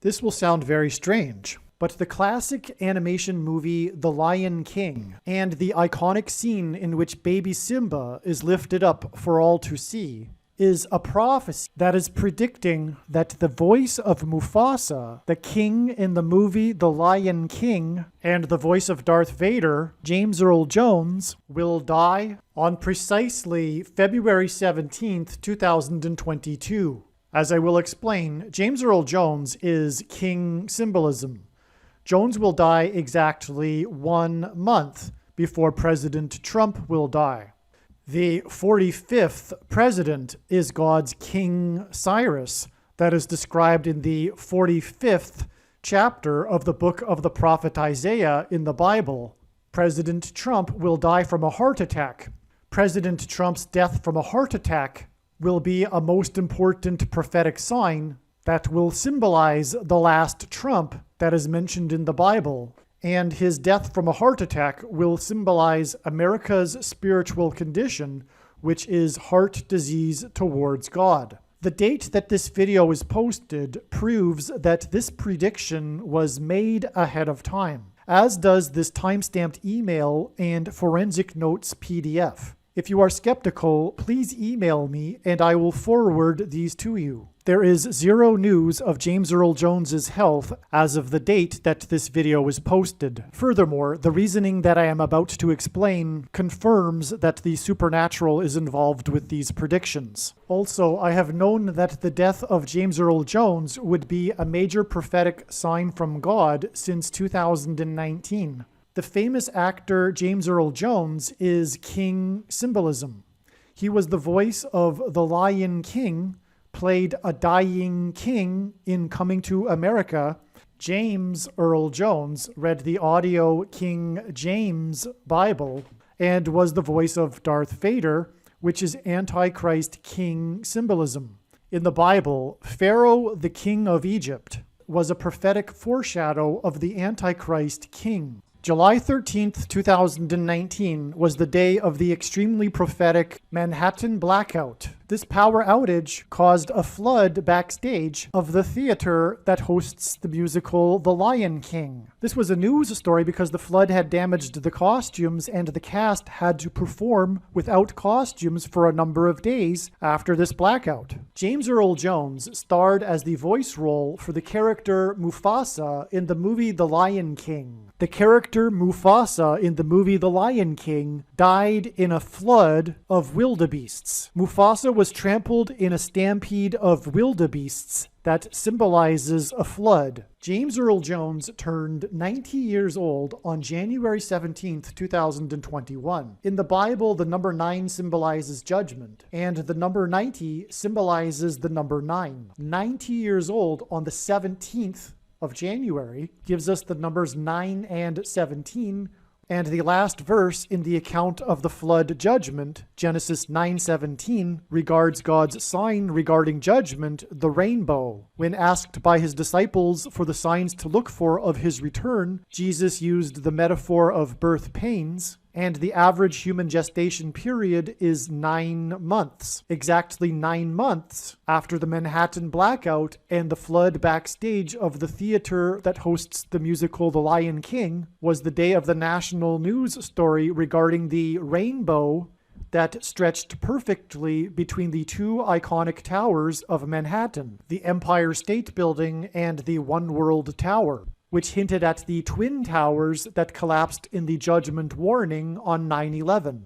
This will sound very strange, but the classic animation movie The Lion King and the iconic scene in which baby Simba is lifted up for all to see is a prophecy that is predicting that the voice of Mufasa, the king in the movie The Lion King, and the voice of Darth Vader, James Earl Jones, will die on precisely February 17th, 2022. As I will explain, James Earl Jones is king symbolism. Jones will die exactly 1 month before President Trump will die. The 45th president is God's King Cyrus, that is described in the 45th chapter of the book of the prophet Isaiah in the Bible. President Trump will die from a heart attack. President Trump's death from a heart attack will be a most important prophetic sign that will symbolize the last Trump that is mentioned in the Bible. And his death from a heart attack will symbolize America's spiritual condition, which is heart disease towards God. The date that this video is posted proves that this prediction was made ahead of time, as does this timestamped email and forensic notes PDF. If you are skeptical, please email me and I will forward these to you. There is zero news of James Earl Jones's health as of the date that this video was posted. Furthermore, the reasoning that I am about to explain confirms that the supernatural is involved with these predictions. Also, I have known that the death of James Earl Jones would be a major prophetic sign from God since 2019. The famous actor James Earl Jones is king symbolism. He was the voice of the Lion King, played a dying king in Coming to America. James Earl Jones read the audio King James Bible and was the voice of Darth Vader, which is Antichrist king symbolism. In the Bible, Pharaoh, the king of Egypt, was a prophetic foreshadow of the Antichrist king. July 13th, 2019 was the day of the extremely prophetic Manhattan blackout. This power outage caused a flood backstage of the theater that hosts the musical The Lion King. This was a news story because the flood had damaged the costumes and the cast had to perform without costumes for a number of days after this blackout. James Earl Jones starred as the voice role for the character Mufasa in the movie The Lion King. The character Mufasa in the movie The Lion King died in a flood of wildebeests. Mufasa was trampled in a stampede of wildebeests that symbolizes a flood. James Earl Jones turned 90 years old on January 17th, 2021. In the Bible, the number 9 symbolizes judgment, and the number 90 symbolizes the number 9. 90 years old on the 17th of January gives us the numbers 9 and 17, and the last verse in the account of the flood judgment, Genesis 9:17, regards God's sign regarding judgment, the rainbow. When asked by his disciples for the signs to look for of his return, Jesus used the metaphor of birth pains, and the average human gestation period is 9 months. Exactly 9 months after the Manhattan blackout and the flood backstage of the theater that hosts the musical The Lion King was the day of the national news story regarding the rainbow that stretched perfectly between the two iconic towers of Manhattan, the Empire State Building and the One World Tower, which hinted at the twin towers that collapsed in the judgment warning on 9/11.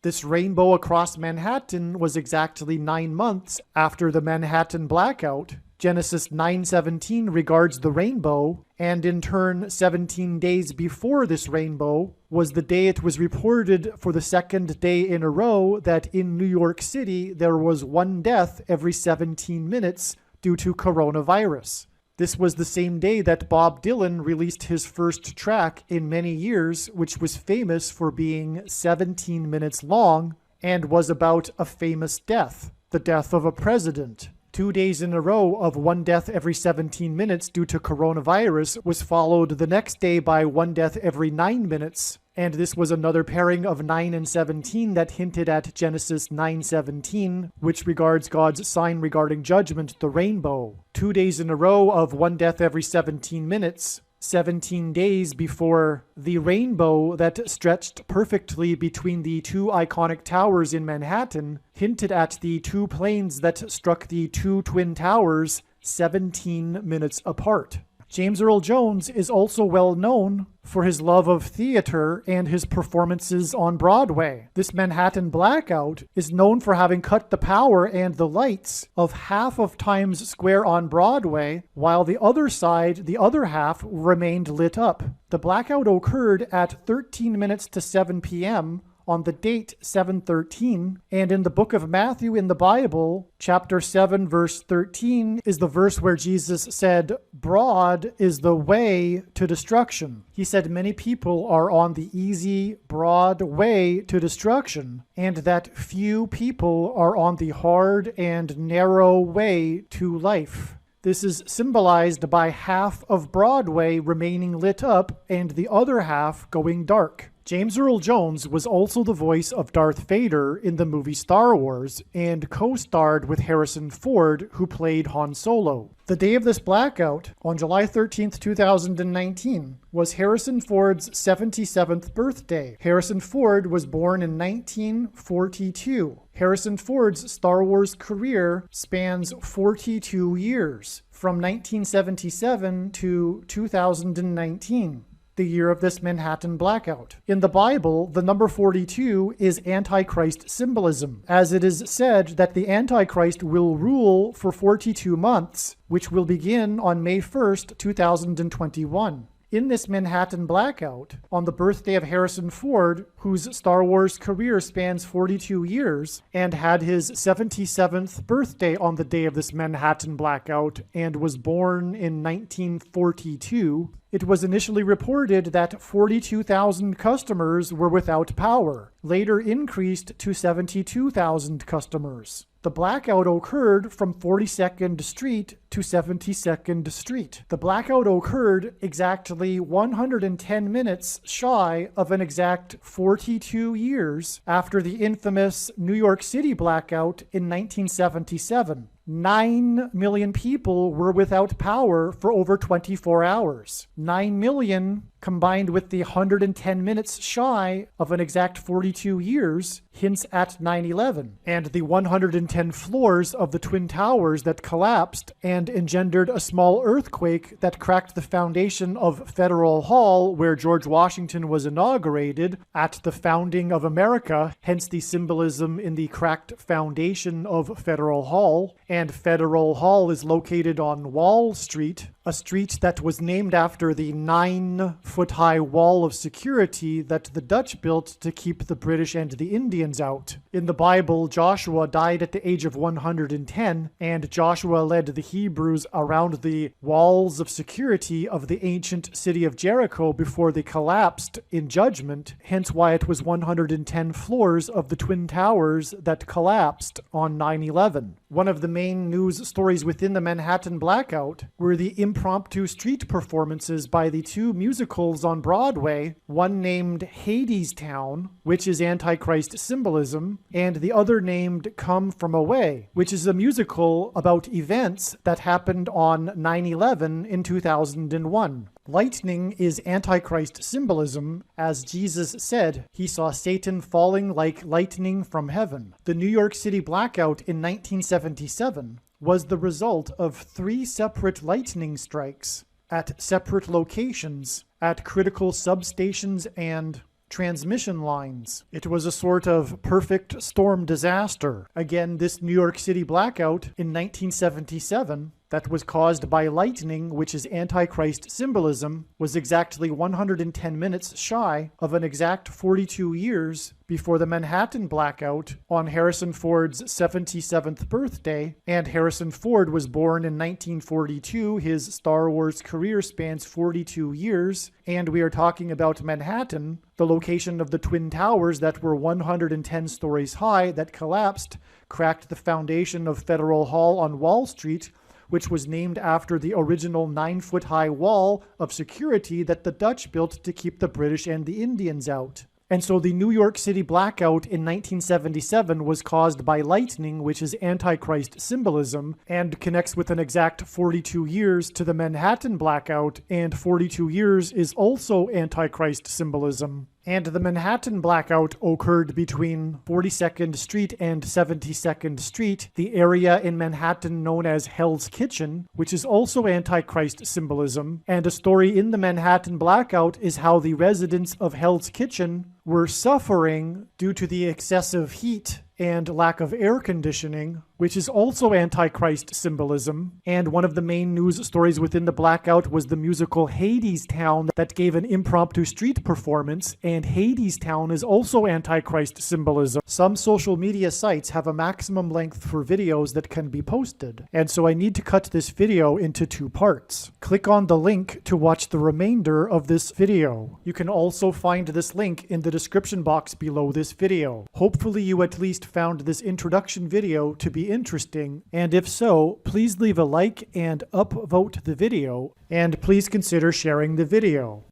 This rainbow across Manhattan was exactly 9 months after the Manhattan blackout. Genesis 9:17 regards the rainbow, and in turn 17 days before this rainbow was the day it was reported for the second day in a row that in New York City there was 1 death every 17 minutes due to coronavirus. This was the same day that Bob Dylan released his first track in many years, which was famous for being 17 minutes long and was about a famous death, the death of a president. 2 days in a row of 1 death every 17 minutes due to coronavirus was followed the next day by 1 death every 9 minutes And this was another pairing of 9 and 17 that hinted at Genesis 9:17, which regards God's sign regarding judgment, the rainbow. 2 days in a row of one death every 17 minutes, 17 days before the rainbow that stretched perfectly between the two iconic towers in Manhattan hinted at the two planes that struck the two twin towers 17 minutes apart. James Earl Jones is also well known for his love of theater and his performances on Broadway. This Manhattan blackout is known for having cut the power and the lights of half of Times Square on Broadway, while the other side, the other half, remained lit up. The blackout occurred at 13 minutes to 7 p.m. on the date 7/13, and in the book of Matthew in the Bible, chapter 7, verse 13, is the verse where Jesus said, "Broad is the way to destruction." He said many people are on the easy, broad way to destruction, and that few people are on the hard and narrow way to life. This is symbolized by half of Broadway remaining lit up and the other half going dark. James Earl Jones was also the voice of Darth Vader in the movie Star Wars and co-starred with Harrison Ford, who played Han Solo. The day of this blackout, on July 13th, 2019, was Harrison Ford's 77th birthday. Harrison Ford was born in 1942. Harrison Ford's Star Wars career spans 42 years, from 1977 to 2019. The year of this Manhattan blackout. In the Bible, the number 42 is Antichrist symbolism, as it is said that the Antichrist will rule for 42 months, which will begin on May 1st, 2021. In this Manhattan blackout, on the birthday of Harrison Ford, whose Star Wars career spans 42 years, and had his 77th birthday on the day of this Manhattan blackout, and was born in 1942, it was initially reported that 42,000 customers were without power, later increased to 72,000 customers. The blackout occurred from 42nd Street to 72nd Street. The blackout occurred exactly 110 minutes shy of an exact 42 years after the infamous New York City blackout in 1977. 9 million people were without power for over 24 hours. 9 million combined with the 110 minutes shy of an exact 42 years hints at 9/11 and the 110 floors of the Twin Towers that collapsed and engendered a small earthquake that cracked the foundation of Federal Hall, where George Washington was inaugurated at the founding of America, hence the symbolism in the cracked foundation of Federal Hall. And Federal Hall is located on Wall Street, a street that was named after the 9-foot-high wall of security that the Dutch built to keep the British and the Indians out. In the Bible, Joshua died at the age of 110, and Joshua led the Hebrews around the walls of security of the ancient city of Jericho before they collapsed in judgment, hence why it was 110 floors of the Twin Towers that collapsed on 9/11. One of the main news stories within the Manhattan blackout were the impromptu street performances by the two musicals on Broadway, one named Hadestown, which is Antichrist symbolism, and the other named Come From Away, which is a musical about events that happened on 9/11 in 2001. Lightning is Antichrist symbolism, as Jesus said he saw Satan falling like lightning from heaven. The New York City blackout in 1977 was the result of 3 separate lightning strikes at separate locations at critical substations and transmission lines. It was a sort of perfect storm disaster. Again, this New York City blackout in 1977 that was caused by lightning, which is Antichrist symbolism, was exactly 110 minutes shy of an exact 42 years before the Manhattan blackout on Harrison Ford's 77th birthday. And Harrison Ford was born in 1942. His Star Wars career spans 42 years. And we are talking about Manhattan, the location of the Twin Towers that were 110 stories high that collapsed, cracked the foundation of Federal Hall on Wall Street, which was named after the original 9-foot-high wall of security that the Dutch built to keep the British and the Indians out. And so the New York City blackout in 1977 was caused by lightning, which is Antichrist symbolism, and connects with an exact 42 years to the Manhattan blackout, and 42 years is also Antichrist symbolism. And the Manhattan blackout occurred between 42nd Street and 72nd Street, the area in Manhattan known as Hell's Kitchen, which is also Antichrist symbolism. And a story in the Manhattan blackout is how the residents of Hell's Kitchen were suffering due to the excessive heat and lack of air conditioning, which is also Antichrist symbolism. And one of the main news stories within the blackout was the musical Hadestown that gave an impromptu street performance, and Hadestown is also Antichrist symbolism. Some social media sites have a maximum length for videos that can be posted, and so I need to cut this video into 2 parts. Click on the link to watch the remainder of this video. You can also find this link in the description box below this video. Hopefully you at least found this introduction video to be interesting, and if so, please leave a like and upvote the video, and please consider sharing the video.